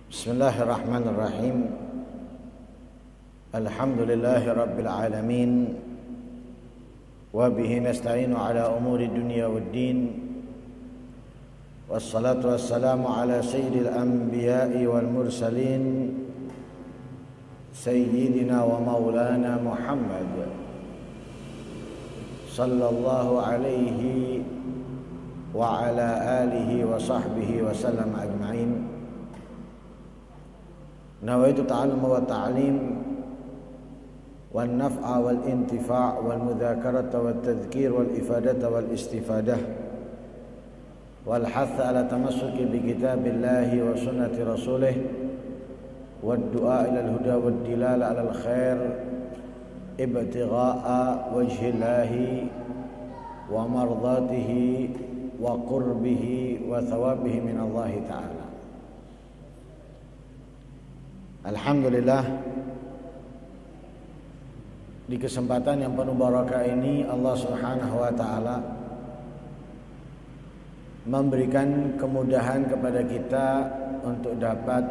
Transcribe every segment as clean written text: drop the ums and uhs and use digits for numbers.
Bismillahirrahmanirrahim. Alhamdulillahi rabbil alamin. Wa bihi nasta'inu ala umuri dunya waddin. Wassalatu wassalamu ala sayyidil anbiya'i wal mursalin, sayyidina wa maulana Muhammad sallallahu alaihi wa ala alihi wa sahbihi wa sallam ajma'in. Nawaitu ta'allum wa ta'lim wal naf'a wal intifa' wal mudzakarata wal tadhkir wal ifadata wal istifadah wal hatha ala tamassuki bi kitabillahi wa sunnati rasulih wad du'a ila al huda wad dilala ala al khair ibtigha'a wajhillahi wa mardatihi wa qurbihi wa thawabihi min Allah ta'ala. Alhamdulillah, di kesempatan yang penuh barakah ini Allah Subhanahu wa taala memberikan kemudahan kepada kita untuk dapat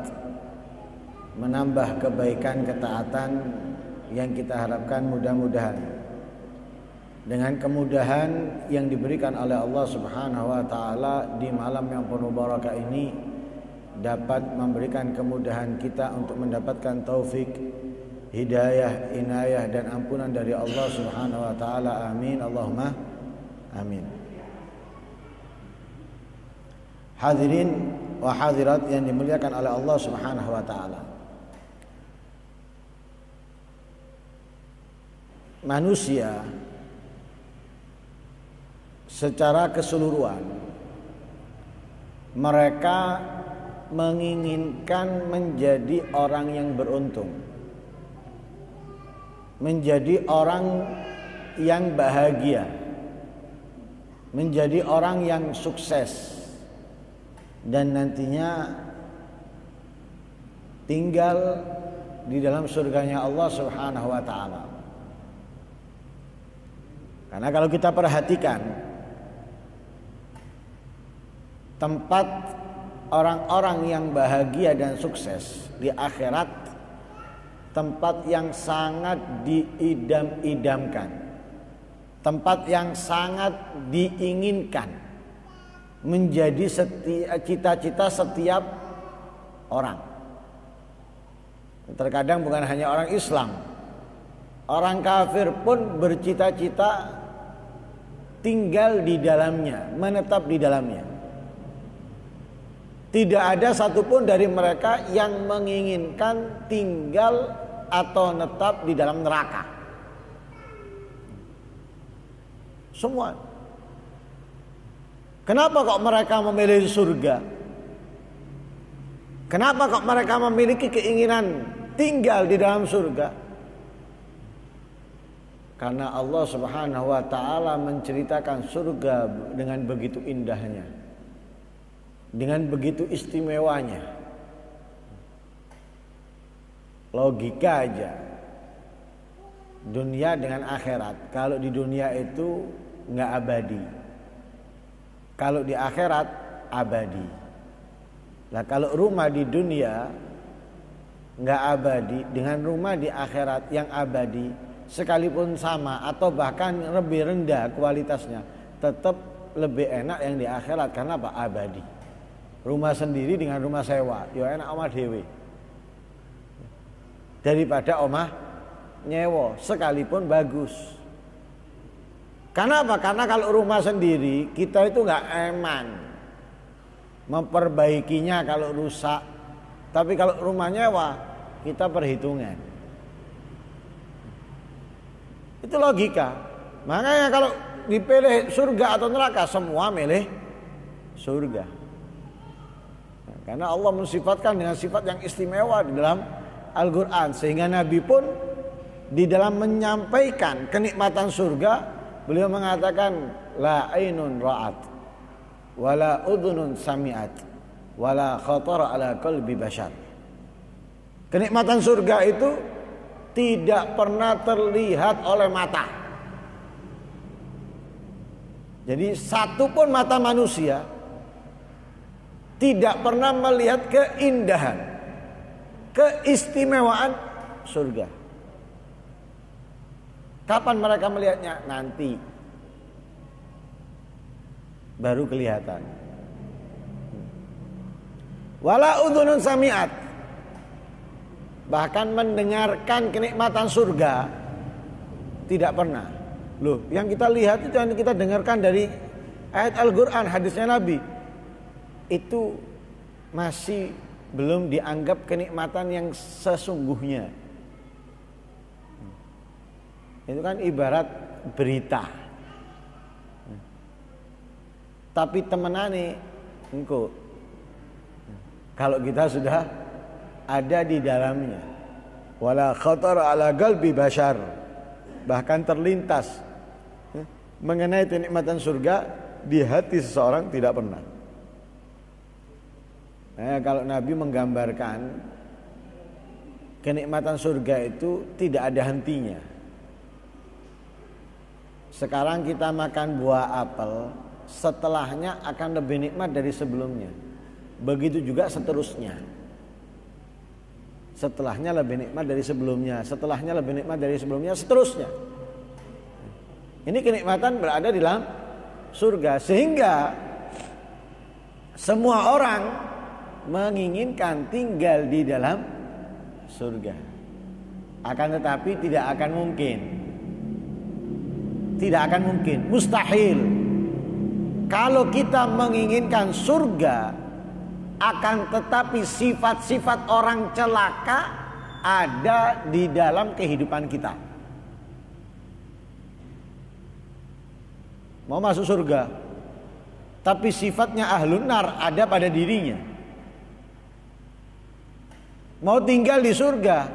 menambah kebaikan ketaatan yang kita harapkan mudah-mudahan. Dengan kemudahan yang diberikan oleh Allah Subhanahu wa taala di malam yang penuh barakah ini dapat memberikan kemudahan kita untuk mendapatkan taufik, hidayah, inayah dan ampunan dari Allah Subhanahu wa taala. Amin, Allahumma amin. Hadirin wa hadirat yang dimuliakan oleh Allah Subhanahu wa taala. Manusia secara keseluruhan mereka menginginkan menjadi orang yang beruntung, menjadi orang yang bahagia, menjadi orang yang sukses, dan nantinya tinggal di dalam surganya Allah Subhanahu wa taala. Karena kalau kita perhatikan tempat orang-orang yang bahagia dan sukses di akhirat, tempat yang sangat diidam-idamkan, tempat yang sangat diinginkan, menjadi cita-cita setiap orang. Terkadang bukan hanya orang Islam, orang kafir pun bercita-cita tinggal di dalamnya, menetap di dalamnya. Tidak ada satupun dari mereka yang menginginkan tinggal atau netap di dalam neraka. Semua. Kenapa kok mereka memilih surga? Kenapa kok mereka memiliki keinginan tinggal di dalam surga? Karena Allah Subhanahu wa taala menceritakan surga dengan begitu indahnya, dengan begitu istimewanya. Logika aja, dunia dengan akhirat. Kalau di dunia itu nggak abadi, kalau di akhirat abadi. Nah, kalau rumah di dunia nggak abadi dengan rumah di akhirat yang abadi, sekalipun sama atau bahkan lebih rendah kualitasnya, tetap lebih enak yang di akhirat. Karena apa? Abadi. Rumah sendiri dengan rumah sewa, ya enak omah dhewe daripada omah nyewa, sekalipun bagus. Karena apa? Karena kalau rumah sendiri kita itu nggak eman memperbaikinya kalau rusak. Tapi kalau rumah nyewa kita perhitungan. Itu logika. Makanya kalau dipilih surga atau neraka, semua milih surga. Karena Allah mensifatkan dengan sifat yang istimewa di dalam Al-Quran. Sehingga Nabi pun di dalam menyampaikan kenikmatan surga, beliau mengatakan, la ainun ra'at, wala udhunun sami'at, wala khatara ala qalbi bashar. Kenikmatan surga itu tidak pernah terlihat oleh mata. Jadi satu pun mata manusia tidak pernah melihat keindahan, keistimewaan surga. Kapan mereka melihatnya? Nanti baru kelihatan. Wala udhunun sami'at, bahkan mendengarkan kenikmatan surga tidak pernah. Loh, yang kita lihat itu yang kita dengarkan dari ayat Al-Quran, hadisnya Nabi, itu masih belum dianggap kenikmatan yang sesungguhnya. Itu kan ibarat berita. Tapi temenane engko, kalau kita sudah ada di dalamnya. Wala khatar ala qalbi bashar, bahkan terlintas mengenai kenikmatan surga di hati seseorang tidak pernah. Kalau Nabi menggambarkan kenikmatan surga itu tidak ada hentinya. Sekarang kita makan buah apel, setelahnya akan lebih nikmat dari sebelumnya. Begitu juga seterusnya. Setelahnya lebih nikmat dari sebelumnya, setelahnya lebih nikmat dari sebelumnya, seterusnya. Ini kenikmatan berada di dalam surga, sehingga semua orang menginginkan tinggal di dalam surga. Akan tetapi tidak akan mungkin. Tidak akan mungkin, mustahil. Kalau kita menginginkan surga, akan tetapi sifat-sifat orang celaka ada di dalam kehidupan kita. Mau masuk surga, tapi sifatnya ahlun nar ada pada dirinya. Mau tinggal di surga,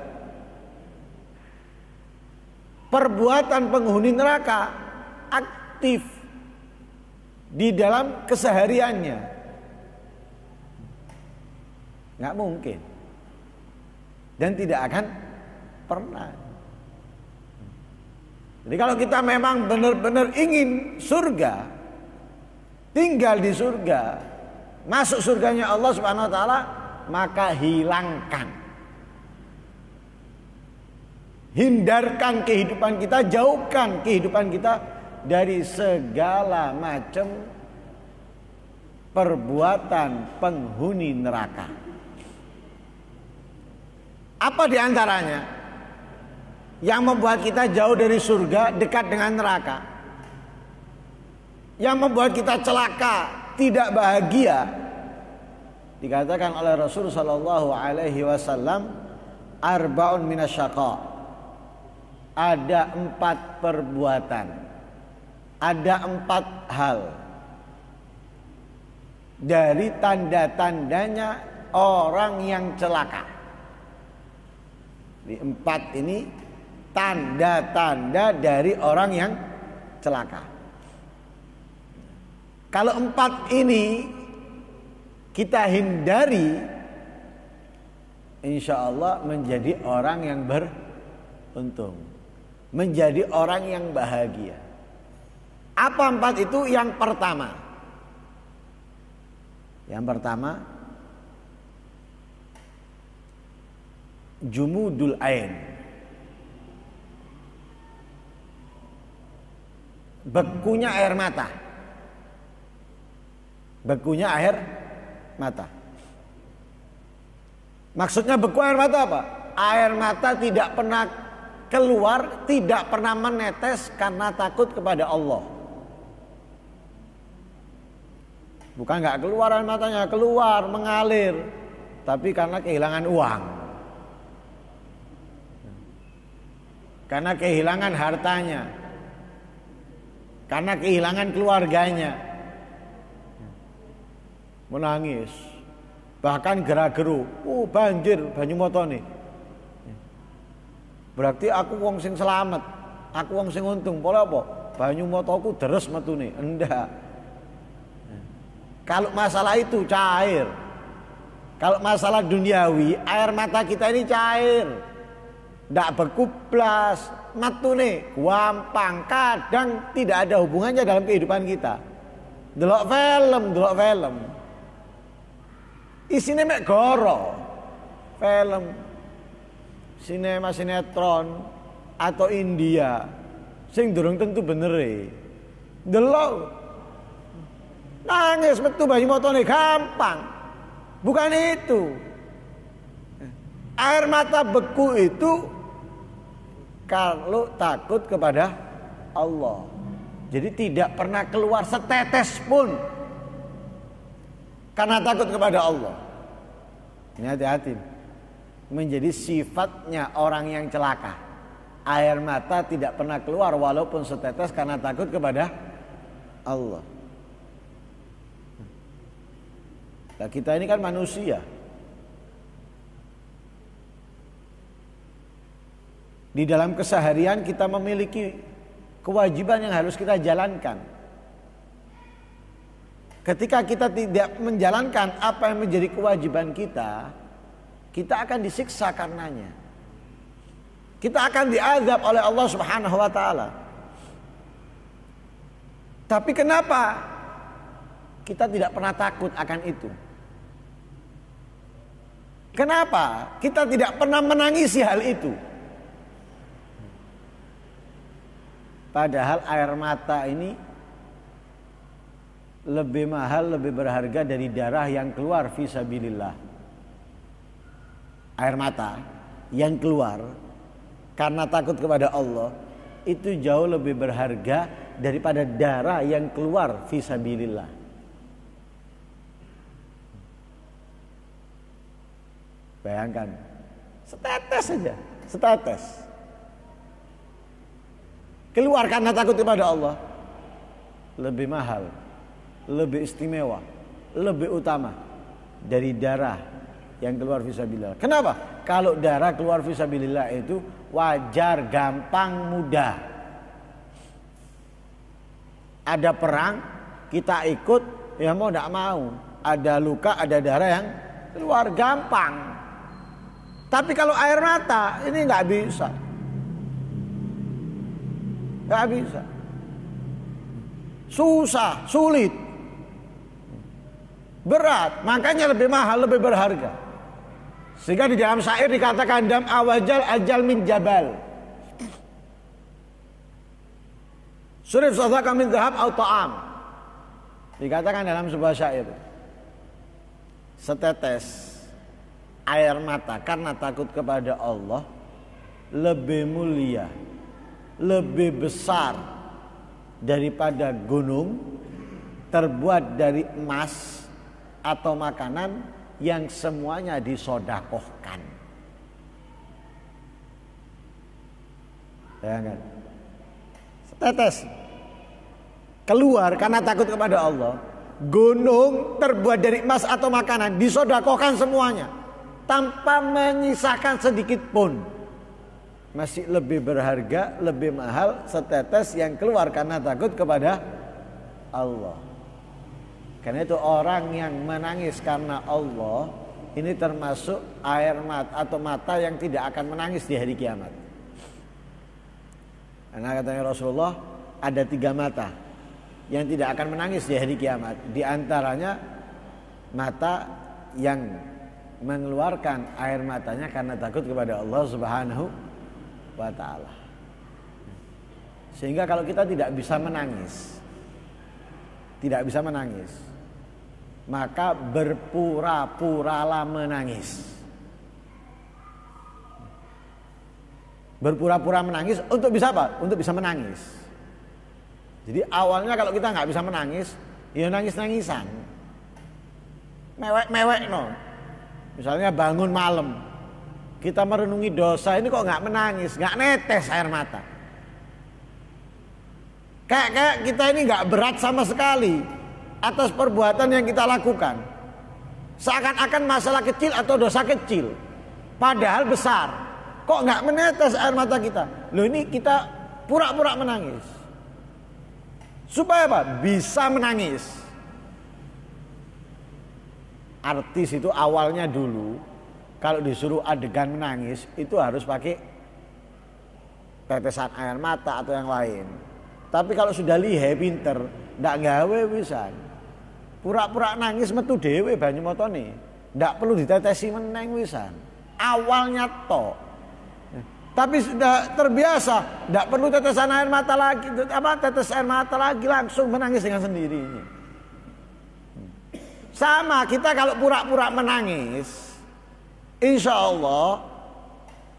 perbuatan penghuni neraka aktif di dalam kesehariannya. Nggak mungkin. Dan tidak akan pernah. Jadi kalau kita memang benar-benar ingin surga, tinggal di surga, masuk surganya Allah Subhanahu wa taala, maka hindarkan kehidupan kita, jauhkan kehidupan kita dari segala macam perbuatan penghuni neraka. Apa di antaranya yang membuat kita jauh dari surga, dekat dengan neraka? Yang membuat kita celaka, tidak bahagia. Dikatakan oleh Rasul sallallahu alaihi wasallam, arba'un minasyaqa. Ada 4 perbuatan, ada 4 hal dari tanda-tandanya orang yang celaka. Di 4 ini tanda-tanda dari orang yang celaka. Kalau 4 ini kita hindari, insya Allah menjadi orang yang beruntung, menjadi orang yang bahagia. Apa 4 itu? Yang pertama, jumudul ain, bekunya air mata. Bekunya air mata. Maksudnya beku air mata apa? Air mata tidak pernah keluar, tidak pernah menetes karena takut kepada Allah. Bukan nggak keluar air matanya, keluar mengalir, tapi karena kehilangan uang, karena kehilangan hartanya, karena kehilangan keluarganya, menangis, bahkan gerak-geru, banjir Banyumoto nih. Berarti aku wong sing selamat, aku wong sing untung. Pola apa? Banyumotoku deres metune. Enggak. Kalau masalah itu cair. Kalau masalah duniawi, air mata kita ini cair. Ndak beku blas, metune gampang, kadang tidak ada hubungannya dalam kehidupan kita. Delok film. Isine mek goro. Film sinetron atau India sing durung tentu bener delok nangis metu bayi motone gampang. Bukan itu. Air mata beku itu kalau takut kepada Allah. Jadi tidak pernah keluar setetes pun karena takut kepada Allah. Ini hati-hati. Menjadi sifatnya orang yang celaka. Air mata tidak pernah keluar walaupun setetes karena takut kepada Allah. Nah, kita ini kan manusia. Di dalam keseharian kita memiliki kewajiban yang harus kita jalankan. Ketika kita tidak menjalankan apa yang menjadi kewajiban kita, kita akan disiksa karenanya. Kita akan diazab oleh Allah Subhanahu wa taala. Tapi kenapa kita tidak pernah takut akan itu? Kenapa kita tidak pernah menangisi hal itu? Padahal air mata ini lebih mahal, lebih berharga dari darah yang keluar fisabilillah. Air mata yang keluar karena takut kepada Allah itu jauh lebih berharga daripada darah yang keluar fisabilillah. Bayangkan, setetes saja, setetes. Keluar karena takut kepada Allah lebih mahal, lebih istimewa, lebih utama dari darah yang keluar fisabilillah. Kenapa? Kalau darah keluar fisabilillah itu wajar, gampang, mudah. Ada perang, kita ikut, ya mau tidak mau. Ada luka, ada darah yang keluar, gampang. Tapi kalau air mata ini nggak bisa. Gak bisa. Susah, sulit, berat, makanya lebih mahal, lebih berharga. Sehingga di dalam syair dikatakan dam awajal ajal min jabal. Surif sadaka min zahab au ta'am. Dikatakan dalam sebuah syair, setetes air mata karena takut kepada Allah lebih mulia, lebih besar daripada gunung terbuat dari emas atau makanan yang semuanya disodakohkan. Bayangkan, setetes keluar karena takut kepada Allah, gunung terbuat dari emas atau makanan disodakohkan semuanya tanpa menyisakan sedikit pun. Masih lebih berharga, lebih mahal setetes yang keluar karena takut kepada Allah. Karena itu orang yang menangis karena Allah ini termasuk air mata atau mata yang tidak akan menangis di hari kiamat. Karena katanya Rasulullah ada 3 mata yang tidak akan menangis di hari kiamat. Di antaranya mata yang mengeluarkan air matanya karena takut kepada Allah Subhanahu wa ta'ala. Sehingga kalau kita tidak bisa menangis, maka berpura-puralah menangis. Berpura-pura menangis untuk bisa apa? Untuk bisa menangis. Jadi awalnya kalau kita nggak bisa menangis, ya nangis-nangisan, mewek-mewek no. Misalnya bangun malam, kita merenungi dosa ini kok nggak menangis, nggak netes air mata. Kayak kita ini nggak berat sama sekali atas perbuatan yang kita lakukan. Seakan-akan masalah kecil atau dosa kecil, padahal besar. Kok nggak menetes air mata kita? Loh, ini kita pura-pura menangis. Supaya apa? Bisa menangis. Artis itu awalnya dulu kalau disuruh adegan menangis itu harus pakai tetesan air mata atau yang lain. Tapi kalau sudah lihe pinter, ndak gawe wisan. Pura-pura nangis metu dhewe banyu motone. Ndak perlu ditetesi meneng wisan. Awalnya tok. Tapi sudah terbiasa, tidak perlu tetesan air mata lagi, tetes air mata lagi, langsung menangis dengan sendirinya. Sama kita kalau pura-pura menangis, insya Allah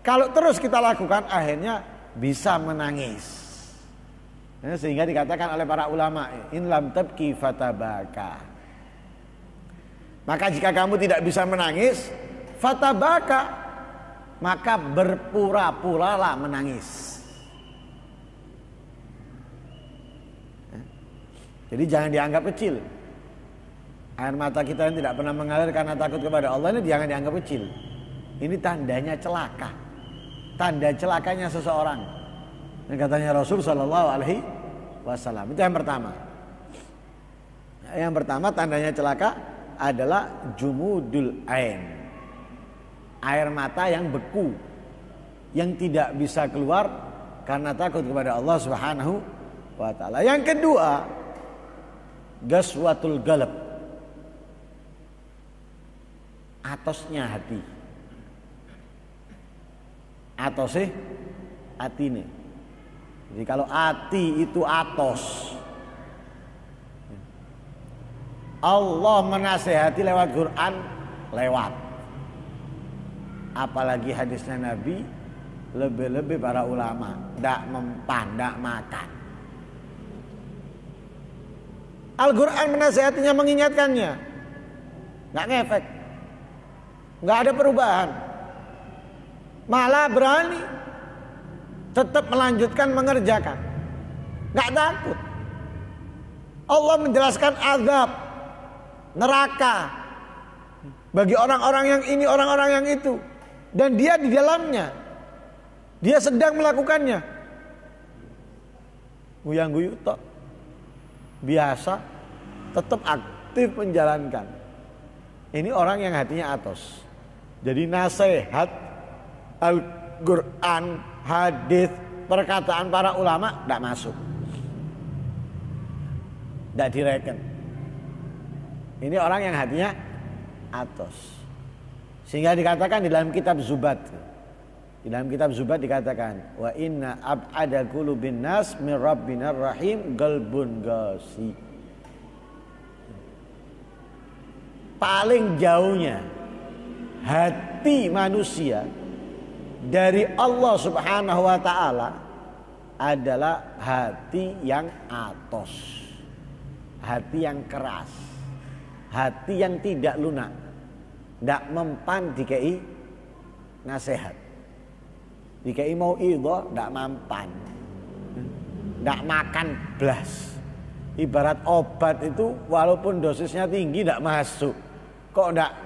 kalau terus kita lakukan akhirnya bisa menangis. Sehingga dikatakan oleh para ulama, in lam tabki fatabaka. Maka jika kamu tidak bisa menangis, fatabaka, maka berpura-puralah menangis. Jadi jangan dianggap kecil. Air mata kita yang tidak pernah mengalir karena takut kepada Allah ini jangan dianggap kecil. Ini tandanya celaka. Tanda celakanya seseorang. Yang katanya Rasul Shallallahu Alaihi Wasallam. Itu yang pertama. Yang pertama tandanya celaka adalah jumudul ain. Air mata yang beku, yang tidak bisa keluar karena takut kepada Allah Subhanahu wa taala. Yang kedua, gaswatul galab. Atosnya hati. Atose atine. Jadi kalau hati itu atos, Allah menasehati lewat Quran, lewat. Apalagi hadisnya Nabi, lebih-lebih para ulama, tidak mempan, tidak makan. Al-Quran menasihatinya, mengingatkannya, nggak ngefek, nggak ada perubahan, malah berani tetap melanjutkan mengerjakan, nggak takut. Allah menjelaskan azab neraka bagi orang-orang yang ini, orang-orang yang itu. Dan dia di dalamnya, dia sedang melakukannya. Guyang-guyu tok, biasa, tetap aktif menjalankan. Ini orang yang hatinya atos. Jadi nasihat Al-Quran, hadis, perkataan para ulama tidak masuk, tidak direken. Ini orang yang hatinya atos. Sehingga dikatakan di dalam kitab Zubat. Di dalam kitab Zubat dikatakan, wa inna ab'ada qulubin nas min rabbinar rahim qalbun qasi. Paling jauhnya hati manusia dari Allah Subhanahu wa taala adalah hati yang atos. Hati yang keras. Hati yang tidak lunak. Tidak mempan dikei nasihat, dikei mau idho tidak mampan, tidak makan blas. Ibarat obat itu walaupun dosisnya tinggi tidak masuk, kok tidak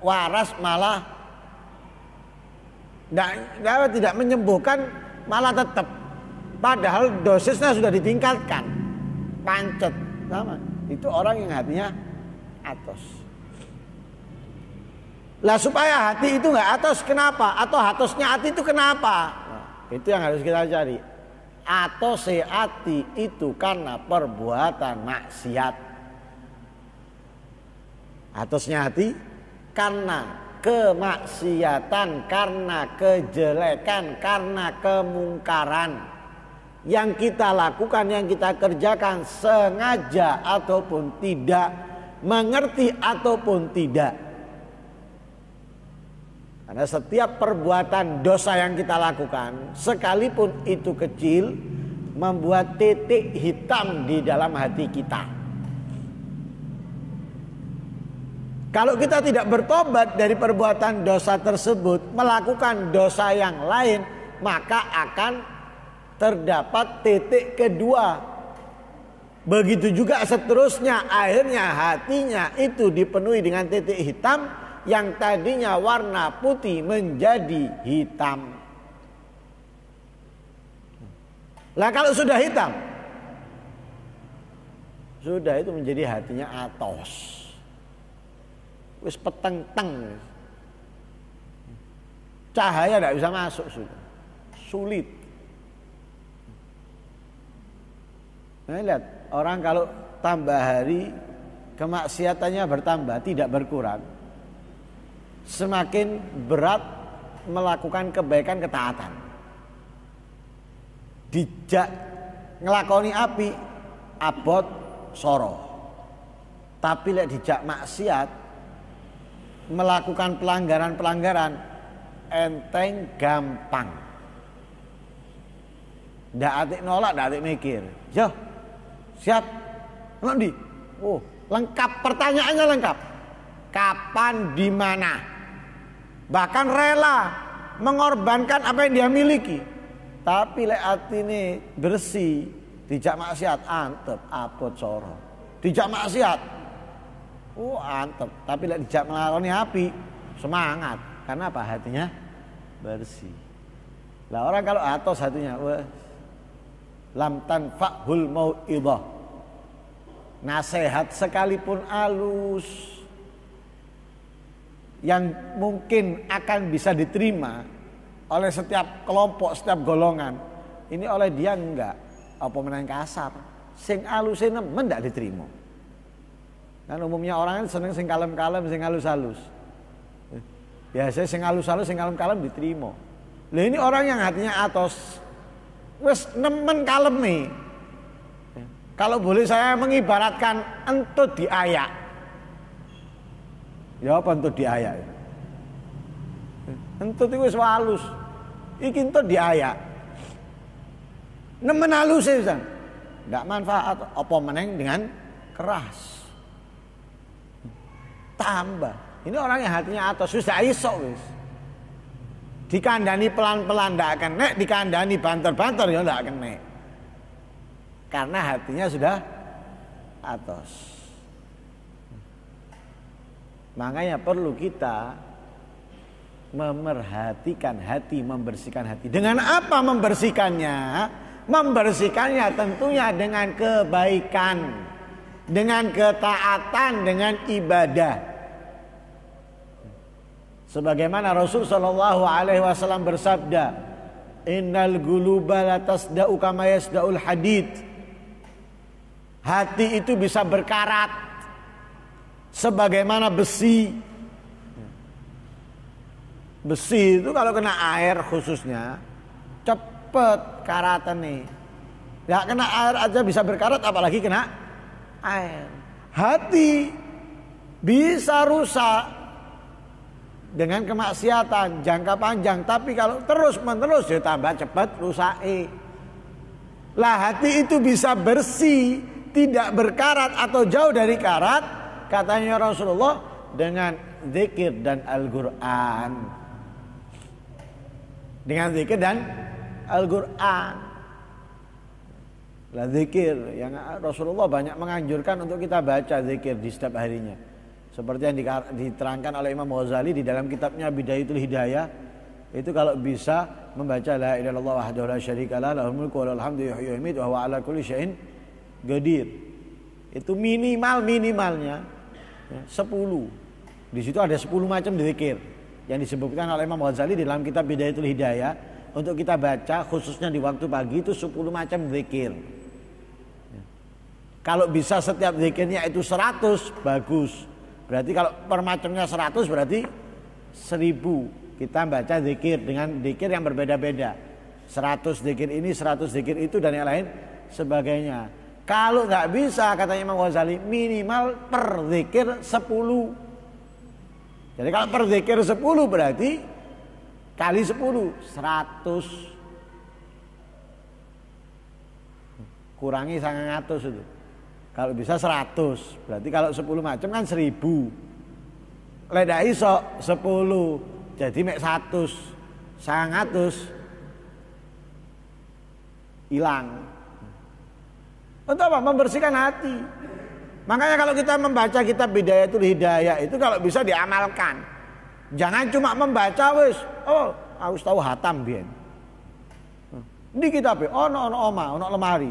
waras malah tidak menyembuhkan, malah tetap. Padahal dosisnya sudah ditingkatkan, pancet sama. Itu orang yang hatinya atos. Lah supaya hati itu nggak atos, kenapa? Atau atosnya hati itu kenapa? Nah, itu yang harus kita cari. Atose hati itu karena perbuatan maksiat. Atosnya hati karena kemaksiatan, karena kejelekan, karena kemungkaran yang kita lakukan, yang kita kerjakan sengaja ataupun tidak, mengerti ataupun tidak. Karena setiap perbuatan dosa yang kita lakukan, sekalipun itu kecil, membuat titik hitam di dalam hati kita. Kalau kita tidak bertobat dari perbuatan dosa tersebut, melakukan dosa yang lain, maka akan terdapat titik kedua. Begitu juga seterusnya, akhirnya hatinya itu dipenuhi dengan titik hitam, yang tadinya warna putih menjadi hitam. Lah kalau sudah hitam, sudah itu menjadi hatinya atos. Wis peteng-teng. Cahaya tidak bisa masuk sudah. Sulit. Nah, lihat, orang kalau tambah hari kemaksiatannya bertambah, tidak berkurang, semakin berat melakukan kebaikan, ketaatan. dijak ngelakoni api abot soro. Tapi lek dijak maksiat melakukan pelanggaran-pelanggaran enteng gampang. Ndak atik nolak, ndak atik mikir. Yo, siap. Nanti. Oh, lengkap, pertanyaannya lengkap. Kapan, di mana? Bahkan rela mengorbankan apa yang dia miliki. Tapi lek atine bersih, dijak maksiat antep abot soro. Dijak maksiat. Oh, antep. Tapi lek dijak melakoni api, semangat. Karena apa? Hatinya bersih. Lah orang kalau atos hatinya, wah, lam tanfa'hul mau'idhah. Nasihat sekalipun halus yang mungkin akan bisa diterima oleh setiap kelompok, setiap golongan, ini oleh dia enggak. Apa menang kasar, sing halus nemen ndak diterima. Kan umumnya orang kan seneng sing kalem-kalem, sing halus-halus. Biasanya sing halus-halus, sing kalem-kalem diterima. Lah ini orang yang hatinya atos, wes nemen kalem nih. Kalau boleh saya mengibaratkan entut diayak. Ya apa entut diayak? Entut itu wis halus. Iki entut diayak. Nemen halus ya, Ustaz. Enggak manfaat apa meneng dengan keras. Tambah. Ini orang yang hatinya atos wis gak iso wis. Dikandani pelan-pelan ndak kena, dikandani banter-banter ya ndak kena. Karena hatinya sudah atos. Makanya perlu kita memerhatikan hati, membersihkan hati. Dengan apa membersihkannya? Membersihkannya tentunya dengan kebaikan, dengan ketaatan, dengan ibadah. Sebagaimana Rasul sallallahu alaihi wasallam bersabda, "Innal quluba la tasda'u kama yasda'ul hadid." Hati itu bisa berkarat sebagaimana besi. Besi itu kalau kena air khususnya cepet karatan nih. Ya kena air aja bisa berkarat, apalagi kena air. Hati bisa rusak dengan kemaksiatan jangka panjang, tapi kalau terus-menerus ya tambah cepat rusake. Lah hati itu bisa bersih, tidak berkarat atau jauh dari karat, katanya Rasulullah, dengan zikir dan Al-Quran. Dengan zikir dan Al-Quran. Lah zikir yang Rasulullah banyak menganjurkan untuk kita baca zikir di setiap harinya. Seperti yang diterangkan oleh Imam Ghazali di dalam kitabnya Bidayatul Hidayah. Itu kalau bisa membaca la ilaha illallah wahdahu la syarikalah lahul mulku wa lahul hamdu yuhyi wa yumiitu wa huwa ala kulli syai'in qadir. Itu minimalnya 10. Di situ ada 10 macam zikir yang disebutkan oleh Imam Ghazali di dalam kitab Bidayatul Hidayah. Untuk kita baca khususnya di waktu pagi itu 10 macam zikir. Kalau bisa setiap zikirnya itu 100 bagus. Berarti kalau per macamnya 100 berarti 1000. Kita baca zikir dengan zikir yang berbeda-beda. 100 zikir ini, 100 zikir itu dan yang lain sebagainya. Kalau nggak bisa, katanya Imam Ghazali, minimal per zikir 10. Jadi kalau per zikir 10 berarti kali 10, 100. Kurangi 100 itu. Kalau bisa 100, berarti kalau 10 macam kan 1000. Leda iso 10. Jadi mek 100, 100 hilang. Untuk apa? Membersihkan hati. Makanya kalau kita membaca kitab Bidayatul Hidayah itu kalau bisa diamalkan. Jangan cuma membaca wis, oh, aku tahu hatam biyen. Di kitab ono oma, ono lemari.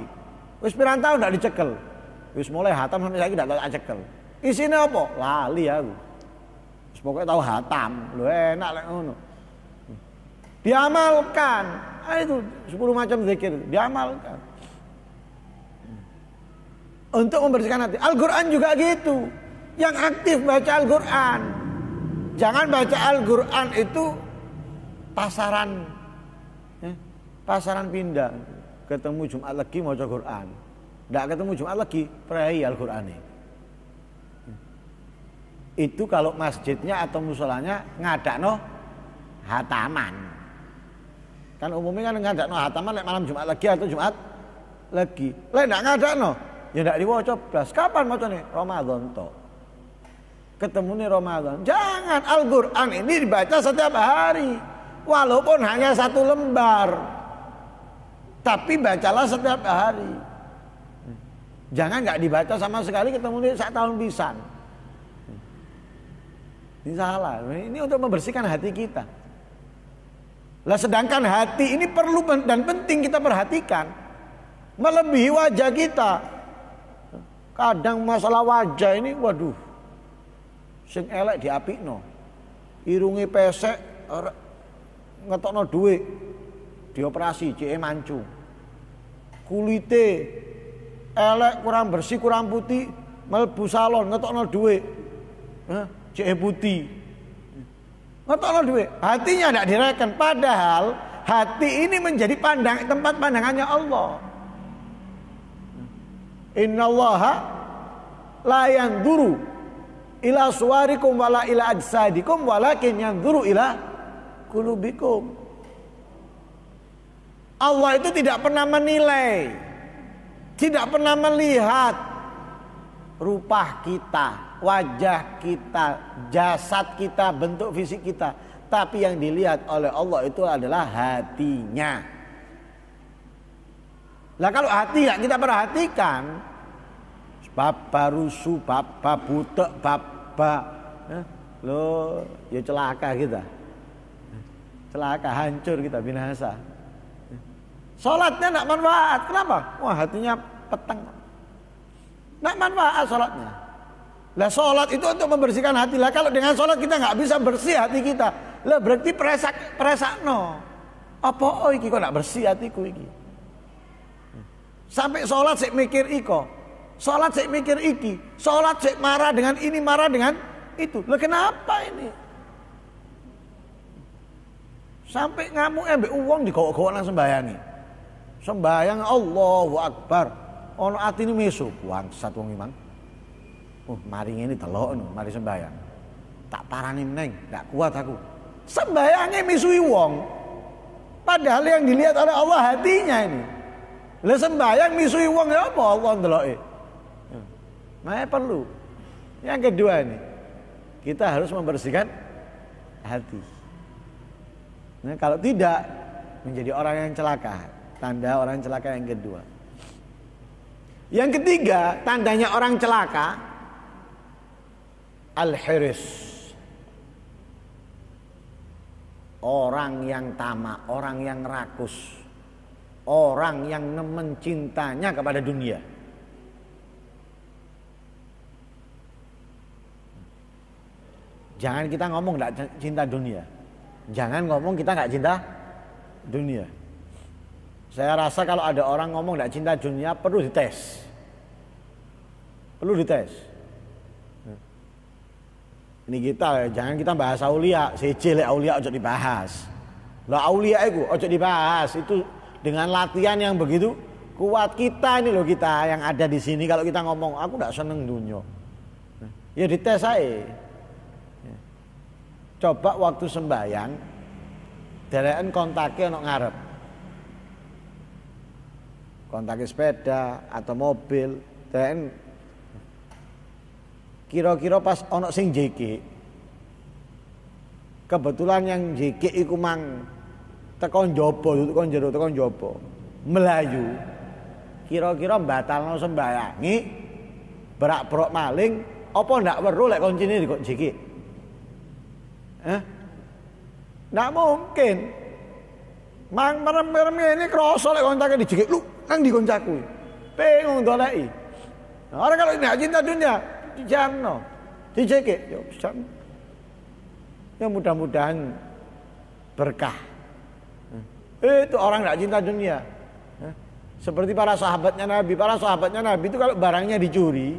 Wis pirang tahun ndak dicekel. Wis mulai hatam sampai saiki ndak tak cekel. Isine apa? Lali aku. Pokoknya tahu hatam, lu enak lek ngono. Diamalkan. Itu 10 macam zikir diamalkan. Untuk membersihkan hati. Al-Qur'an juga gitu. Yang aktif baca Al-Qur'an. Jangan baca Al-Qur'an itu pasaran. Pasaran pindah. ketemu Jumat lagi maca Quran. Ndak ketemu Jumat lagi prei Al-Qur'ane. Itu kalau masjidnya atau musolanya ngadakno hataman. Kan umumnya kan ngadakno hataman lek malam Jumat lagi atau Jumat lagi. Lek ndak ngadakno, ya ndak diwaca blas. Kapan macane? Ramadan tok. Ketemune Ramadan. Jangan, Al-Qur'an ini dibaca setiap hari. Walaupun hanya 1 lembar. Tapi bacalah setiap hari. Jangan nggak dibaca sama sekali, ketemune sak tahun pisan. Ini salah. Ini untuk membersihkan hati kita. Lah sedangkan hati ini perlu dan penting kita perhatikan. Melebihi wajah kita. Kadang masalah wajah ini, waduh, sing elek diapikno. Irunge pesek, ngetokno dhuwit, dioperasi ceke mancu. Kulite elek, kurang bersih, kurang putih, mlebu salon ngetokno dhuwit. Cek putih. Ngetokno dhuwit. Hatinya tidak direken, padahal hati ini menjadi tempat pandangannya Allah. Innallaha la yanzuru ila suwarikum wala ila ajsadikum walakin yanzuru ila qulubikum. Allah itu tidak pernah menilai, tidak pernah melihat rupa kita, wajah kita, jasad kita, bentuk fisik kita. Tapi yang dilihat oleh Allah itu adalah hatinya. Lah kalau hati nggak kita perhatikan, baba rusuh, baba butek, baba lo ya celaka kita. Celaka, hancur kita, binasa. Salatnya enggak manfaat. Kenapa? Wah, hatinya peteng. Enggak manfaat salatnya. Lah salat itu untuk membersihkan hati. Lah kalau dengan salat kita enggak bisa bersih hati kita, lah berarti presakno. Apa iki kok enggak bersih hatiku iki? Sampai salat sik mikir iko. Salat sik mikir iki. Salat sik marah dengan ini, marah dengan itu. Lah kenapa ini? Sampai ngamuk ambek wong digawa-gawa nang sembayangi. Sembayang Allahu Akbar. Ono atine mesu, bangsat wong imang. Mari ngene delok mari sembayang. Tak parani meneng, enggak kuat aku. Sembayange misui wong. Padahal yang dilihat oleh Allah hatinya ini. Lah sembayang misui wong ya apa Allah ndeloke. Makanya perlu. Yang kedua ini, kita harus membersihkan hati. Nah, kalau tidak menjadi orang yang celaka. Tanda orang celaka yang kedua. Yang ketiga, tandanya orang celaka al-hirs. Orang yang tamak, orang yang rakus, orang yang nemen cintanya kepada dunia. Jangan kita ngomong enggak cinta dunia. Jangan ngomong kita enggak cinta dunia. Saya rasa kalau ada orang ngomong enggak cinta dunia perlu dites. Perlu dites. Ini kita, jangan kita bahas aulia, sejele aulia ojo dibahas. Lah aulia itu ojo dibahas, itu dengan latihan yang begitu kuat kita ini loh, kita yang ada di sini kalau kita ngomong aku enggak seneng dunia. Ya dites aja. Coba waktu sembahyang dereken kontake ono ngarep. Kontake sepeda atau mobil, dereken kira-kira pas ono sing jeki. Kebetulan yang jeki iku mang tekon jaba, tekon jero, tekon jaba. Melayu. Kira-kira batalno sembayangi, berak-berok maling, apa ndak weruh lek koncine kok jeki? Nggak mungkin. Mang merem-merem ini kroso lek kontake dijekik lu nang di koncaku. Bingung doleki. Nah, orang kalau nggak cinta dunia, jangan dijekik. Ya mudah-mudahan berkah. Itu orang nggak cinta dunia. Seperti para sahabatnya Nabi itu kalau barangnya dicuri,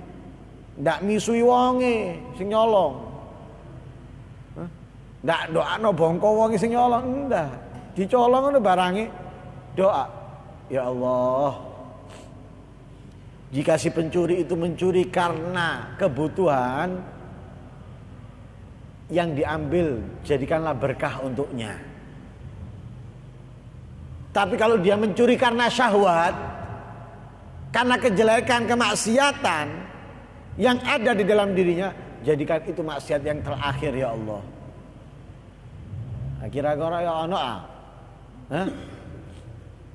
nggak misui wonge sing nyolong. Ndak doa no bongko wong sing nyolong, ndak. Dicolong ngono barange doa. Ya Allah, jika si pencuri itu mencuri karena kebutuhan, yang diambil jadikanlah berkah untuknya. Tapi kalau dia mencuri karena syahwat, karena kejelekan, kemaksiatan yang ada di dalam dirinya, jadikan itu maksiat yang terakhir ya Allah. Kira-kira ya ono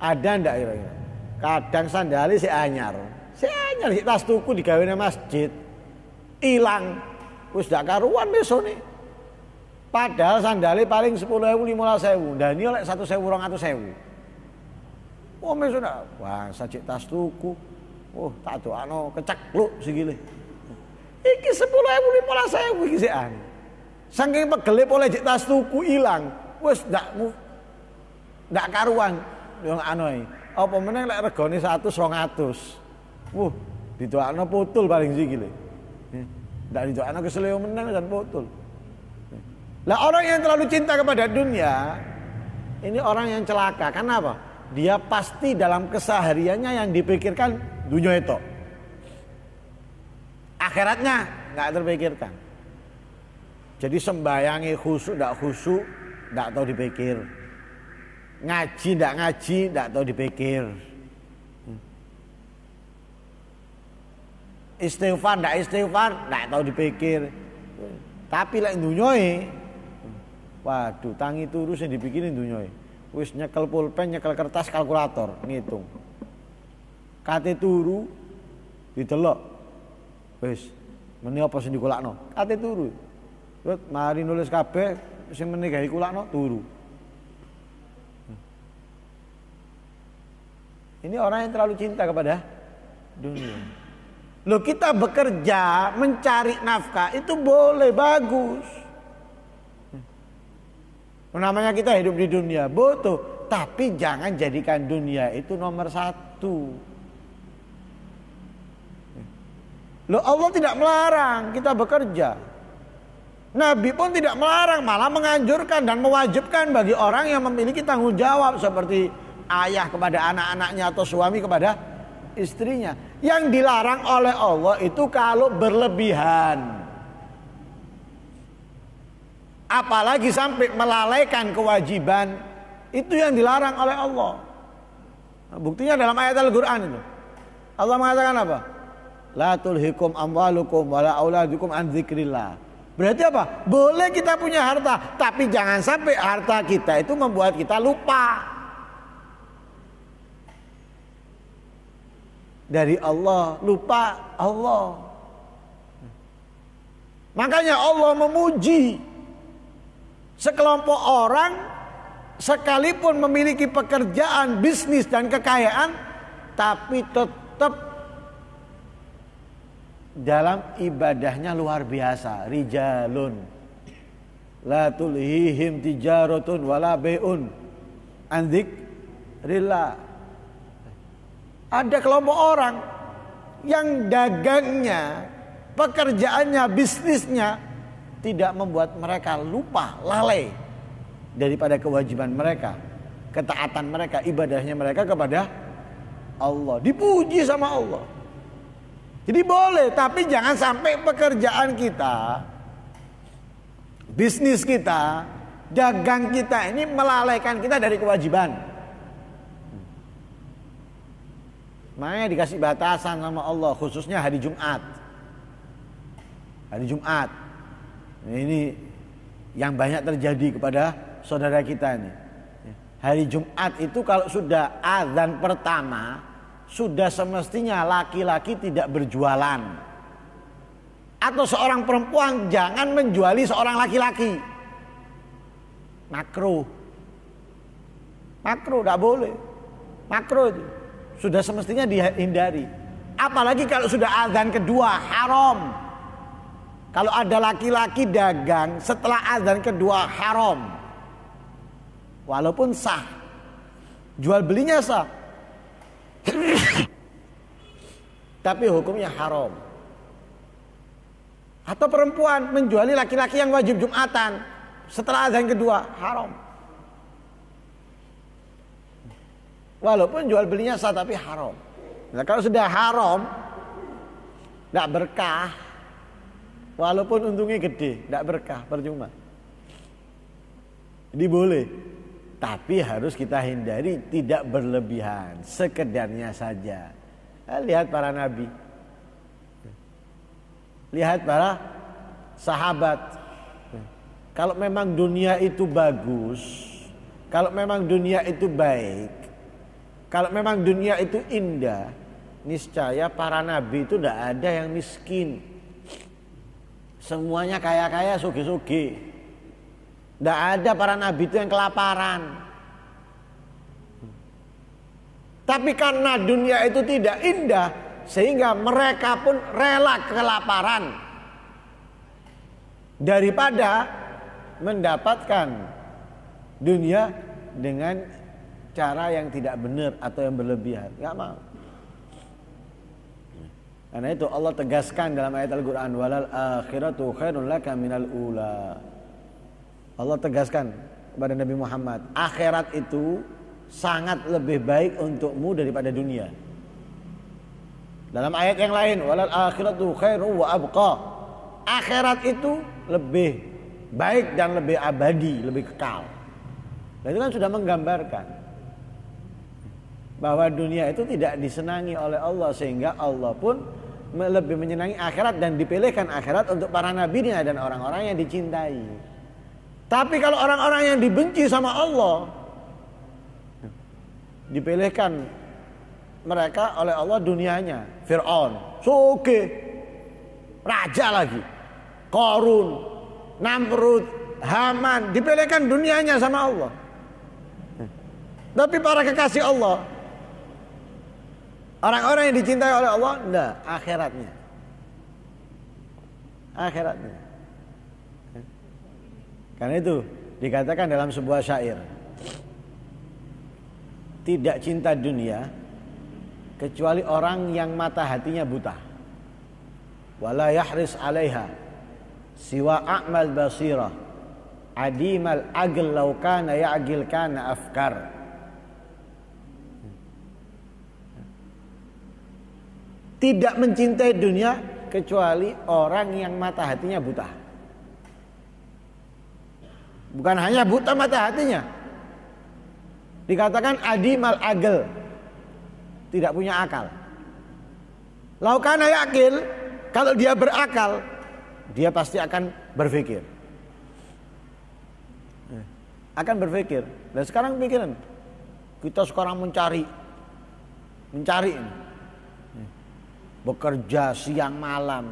ada ndak kira-kira? Kadang sandali si anyar di tas tuku digawe nang masjid. Ilang. Wis dak karuan besone. Padahal sandali paling 10.000 15.000. Dan ini oleh 1.000 200.000. Oh mesone wah sajik tas tuku. Oh tak doakno kecekluk sikile. Iki 10.000 15.000 iki sik an. Saking pegele oleh tas tuku ilang. Wis ndak karuan yo anu. Apa meneh lek regane 100 200. Didoakno putul paling sikile. Ndak didoakno keseleo meneng dan putul. Lah orang yang terlalu cinta kepada dunia, ini orang yang celaka. Kenapa? Dia pasti dalam kesehariannya yang dipikirkan dunia itu. Akhiratnya nggak terpikirkan. Jadi sembayangi khusyuk nggak tahu dipikir. Ngaji nggak tahu dipikir. Istighfar nggak tahu dipikir. Tapi lek dunyoi, waduh tangi turu sing dipikirin dunyoi. Wis nyekel pulpen, nyekel kertas, kalkulator, ngitung. Kate turu didelok. Wis meni apa sing dikolakno? Kate turu. Terus mari nulis kabeh sing meni gawe kulakno turu. Ini orang yang terlalu cinta kepada dunia. Loh kita bekerja, mencari nafkah itu boleh, bagus. Namanya kita hidup di dunia, butuh. Tapi jangan jadikan dunia itu nomor satu. Loh Allah tidak melarang kita bekerja. Nabi pun tidak melarang, malah menganjurkan dan mewajibkan bagi orang yang memiliki tanggung jawab. Seperti ayah kepada anak-anaknya atau suami kepada istrinya. Yang dilarang oleh Allah itu kalau berlebihan. Apalagi sampai melalaikan kewajiban, itu yang dilarang oleh Allah. Nah, buktinya dalam ayat Al-Quran itu. Allah mengatakan apa? La tulhikum amwalukum wala auladukum an dzikrillah. Berarti apa? Boleh kita punya harta, tapi jangan sampai harta kita itu membuat kita lupa dari Allah, lupa Allah. Makanya Allah memuji sekelompok orang sekalipun memiliki pekerjaan, bisnis dan kekayaan, tapi tetap dalam ibadahnya luar biasa. Rijalun la tulhihim tijaratun wala bai'un an dzikrillah. Ada kelompok orang yang dagangnya, pekerjaannya, bisnisnya tidak membuat mereka lupa, lalai daripada kewajiban mereka, ketaatan mereka, ibadahnya mereka kepada Allah. Dipuji sama Allah. Jadi boleh, tapi jangan sampai pekerjaan kita, bisnis kita, dagang kita ini melalaikan kita dari kewajiban. Makanya dikasih batasan sama Allah, khususnya hari Jumat. Hari Jumat. Ini yang banyak terjadi kepada saudara kita ini. Hari Jumat itu kalau sudah azan pertama, sudah semestinya laki-laki tidak berjualan. Atau seorang perempuan jangan menjuali seorang laki-laki. Makruh. Makruh, tidak boleh. Makruh itu. Sudah semestinya dihindari. Apalagi kalau sudah azan kedua, haram. Kalau ada laki-laki dagang setelah azan kedua, haram. Walaupun sah. Jual belinya sah. Tapi hukumnya haram. Atau perempuan menjuali laki-laki yang wajib Jumatan setelah azan kedua, haram. Walaupun jual belinya sah tapi haram. Nah, kalau sudah haram, tidak berkah. Walaupun untungnya gede, tidak berkah, percuma. Jadi boleh, tapi harus kita hindari tidak berlebihan, sekedarnya saja. Nah, lihat para nabi, lihat para sahabat. Kalau memang dunia itu bagus, kalau memang dunia itu baik, kalau memang dunia itu indah, niscaya para nabi itu tidak ada yang miskin. Semuanya kaya-kaya, sugih-sugih. Tidak ada para nabi itu yang kelaparan. Tapi karena dunia itu tidak indah, sehingga mereka pun rela kelaparan daripada mendapatkan dunia dengan cara yang tidak benar atau yang berlebihan. Gak mau. Karena itu Allah tegaskan dalam ayat Al-Quran, walal akhiratu khairun laka minal ula. Allah tegaskan kepada Nabi Muhammad, akhirat itu sangat lebih baik untukmu daripada dunia. Dalam ayat yang lain, walal akhiratu khairu wa abqa. Akhirat itu lebih baik dan lebih abadi, lebih kekal. Nah, itu kan sudah menggambarkan bahwa dunia itu tidak disenangi oleh Allah, sehingga Allah pun lebih menyenangi akhirat dan dipilihkan akhirat untuk para nabinya dan orang-orang yang dicintai. Tapi kalau orang-orang yang dibenci sama Allah, dipilihkan mereka oleh Allah dunianya. Fir'aun, Sugih, raja lagi, Qarun, Namrud, Haman, dipilihkan dunianya sama Allah. Tapi para kekasih Allah, orang-orang yang dicintai oleh Allah, enggak, akhiratnya. Akhiratnya. Karena itu dikatakan dalam sebuah syair, tidak cinta dunia kecuali orang yang mata hatinya buta. Wala yahris 'alaiha siwa a'mal basirah. Adimal aql law kana ya'qil kana afkar. Tidak mencintai dunia kecuali orang yang mata hatinya buta. Bukan hanya buta mata hatinya, dikatakan adimal aql, tidak punya akal. Laukana yaqil, kalau dia berakal, dia pasti akan berpikir. Akan berpikir. Dan sekarang pikiran, kita sekarang mencari bekerja siang malam,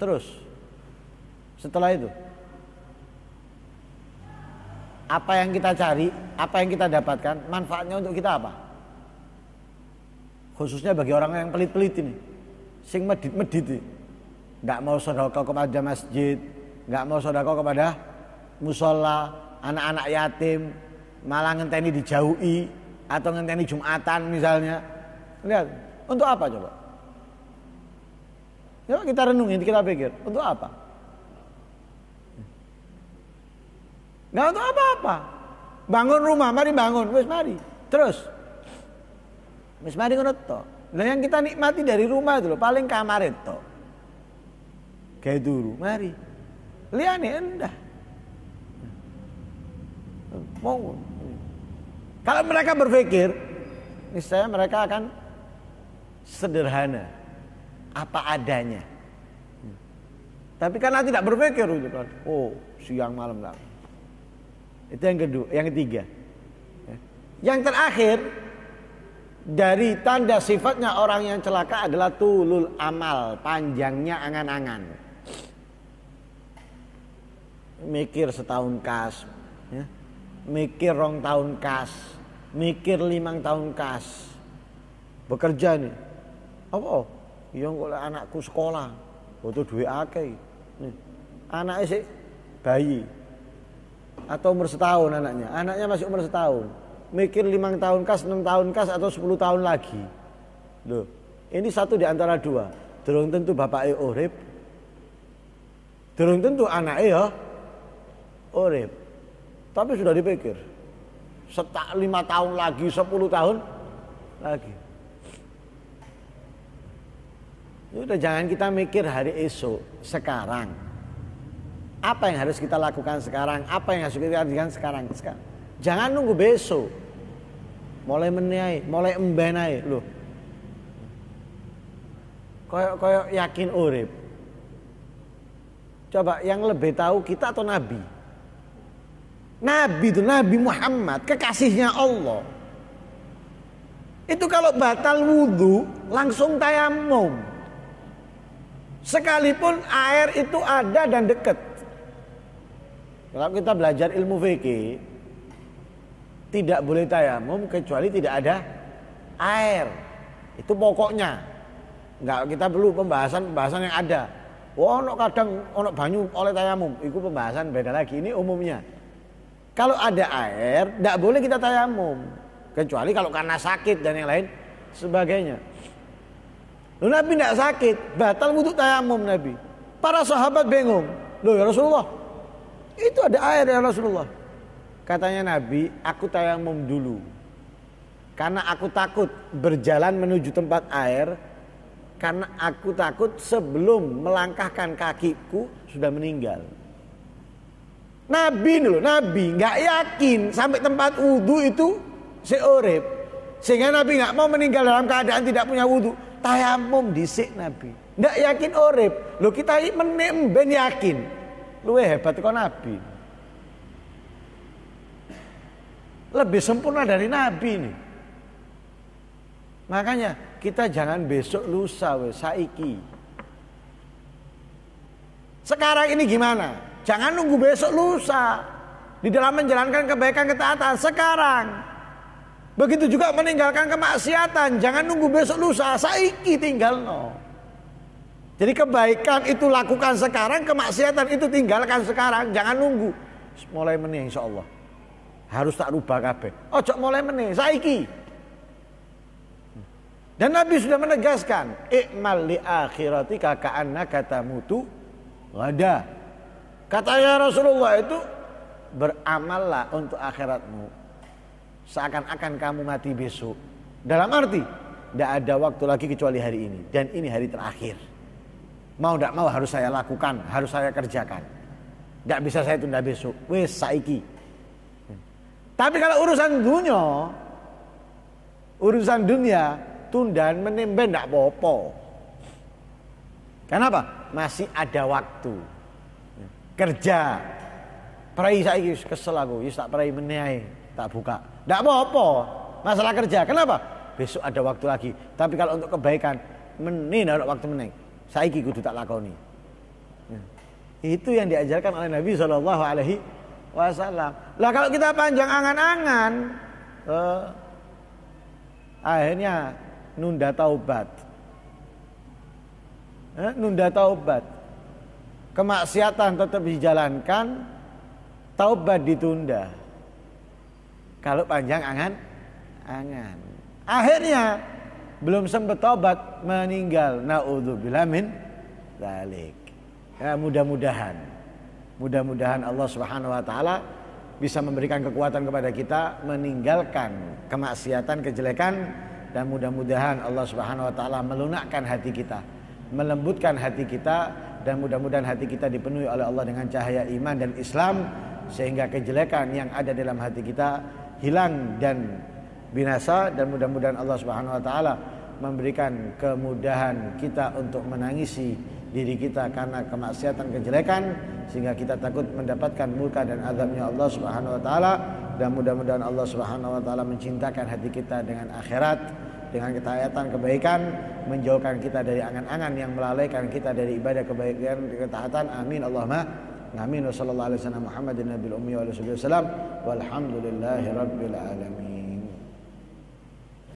terus setelah itu apa yang kita cari, apa yang kita dapatkan, manfaatnya untuk kita apa? Khususnya bagi orang yang pelit-pelit ini, sing medit-medit ini, nggak mau sedekah kepada masjid, nggak mau sedekah kepada musola, anak-anak yatim, malah ngenteni dijauhi atau ngenteni Jumatan misalnya. Lihat, untuk apa coba? Coba kita renungin, kita pikir, untuk apa? Nggak untuk apa-apa. Bangun rumah, mari bangun, wis mari. Terus, wis mari ngono to. Nah, yang kita nikmati dari rumah itu loh, paling kamar itu. Kayak dulu, mari. Liane endah. Mau. Kalau mereka berpikir, niscaya mereka akan sederhana, apa adanya. Tapi karena tidak berpikir itu kan, oh siang malam enggak. Itu yang kedua, yang ketiga. Yang terakhir, dari tanda sifatnya orang yang celaka adalah tulul amal, panjangnya angan-angan. Mikir setahun kas, ya. Mikir 2 tahun kas, mikir 5 tahun kas. Bekerja nih, apa? Yang oleh anakku sekolah, butuh duit akeh. Anaknya sih bayi. Atau umur setahun anaknya masih umur setahun, mikir 5 tahun kas, 6 tahun kas, atau 10 tahun lagi. Loh, ini satu di antara dua. Durung tentu bapaknya urip, durung tentu anaknya ya urip. Tapi sudah dipikir, 5 tahun lagi, 10 tahun lagi. Udah, jangan kita mikir hari esok, sekarang. Apa yang harus kita lakukan sekarang? Apa yang harus kita lakukan sekarang? Jangan nunggu besok. Mulai meniai, mulai embenai loh. Koyok yakin urip. Coba yang lebih tahu kita atau Nabi? Nabi itu Nabi Muhammad, kekasihnya Allah. Itu kalau batal wudhu langsung tayamum. Sekalipun air itu ada dan dekat. Kalau kita belajar ilmu fikih, tidak boleh tayamum kecuali tidak ada air. Itu pokoknya. Enggak, kita perlu pembahasan yang ada. Ono kadang ono banyu oleh tayamum, itu pembahasan beda lagi. Ini umumnya. Kalau ada air, tidak boleh kita tayamum, kecuali kalau karena sakit dan yang lain sebagainya. Loh, Nabi tidak sakit, batal wudhu tayamum Nabi. Para sahabat bingung. Loh ya Rasulullah, itu ada air ya Rasulullah. Katanya Nabi, aku tayamum dulu. Karena aku takut berjalan menuju tempat air. Karena aku takut sebelum melangkahkan kakiku sudah meninggal. Nabi dulu, Nabi nggak yakin sampai tempat wudhu itu seorep. Sehingga Nabi nggak mau meninggal dalam keadaan tidak punya wudhu. Tayamum dhisik Nabi. Nggak yakin orep. Loh kita ben yakin. Luwe hebat kok Nabi. Lebih sempurna dari Nabi nih. Makanya kita jangan besok lusa saiki. Sekarang ini gimana? Jangan nunggu besok lusa. Di dalam menjalankan kebaikan ketaatan sekarang. Begitu juga meninggalkan kemaksiatan. Jangan nunggu besok lusa. Saiki tinggal no. Jadi kebaikan itu lakukan sekarang, kemaksiatan itu tinggalkan sekarang. Jangan nunggu. Mulai meneh insyaallah. Harus tak rubah kabeh. Ojo mulai meneh saiki. Dan Nabi sudah menegaskan, "I'mal li akhiratika ka'annaka tamutu ghada." Katanya Rasulullah itu, beramallah untuk akhiratmu seakan-akan kamu mati besok. Dalam arti, tidak ada waktu lagi kecuali hari ini. Dan ini hari terakhir. Mau tidak mau harus saya lakukan, harus saya kerjakan. Tidak bisa saya tunda besok. Wes saiki. Tapi kalau urusan dunia, tundaan menimben tidak apa-apa. Kenapa? Masih ada waktu. Kerja. Prai saiki kesel aku, wis tak prai meneh tak buka. Tidak apa-apa. Masalah kerja. Kenapa? Besok ada waktu lagi. Tapi kalau untuk kebaikan, meneh ada waktu meneh. Saiki kudu tak lakoni. Itu yang diajarkan oleh Nabi SAW. Lah kalau kita panjang angan-angan, akhirnya nunda taubat. Nunda taubat. Kemaksiatan tetap dijalankan, taubat ditunda. Kalau panjang angan-angan. Akhirnya belum sempat taubat meninggal. Naudzubillah min dzalik. Ya, mudah-mudahan Allah Subhanahu wa taala bisa memberikan kekuatan kepada kita meninggalkan kemaksiatan, kejelekan, dan mudah-mudahan Allah Subhanahu wa taala melunakkan hati kita, melembutkan hati kita, dan mudah-mudahan hati kita dipenuhi oleh Allah dengan cahaya iman dan Islam sehingga kejelekan yang ada dalam hati kita hilang dan binasa, dan mudah-mudahan Allah Subhanahu wa taala memberikan kemudahan kita untuk menangisi diri kita karena kemaksiatan, kejelekan, sehingga kita takut mendapatkan murka dan azabnya Allah Subhanahu wa taala, dan mudah-mudahan Allah Subhanahu wa taala mencintakan hati kita dengan akhirat, dengan ketaatan kebaikan, menjauhkan kita dari angan-angan yang melalaikan kita dari ibadah kebaikan ketaatan. Amin Allahumma amin. Wassallallahu alaihi wasallam Muhammadin nabiyil ummi wa alihi wasallam walhamdulillahi rabbil alamin.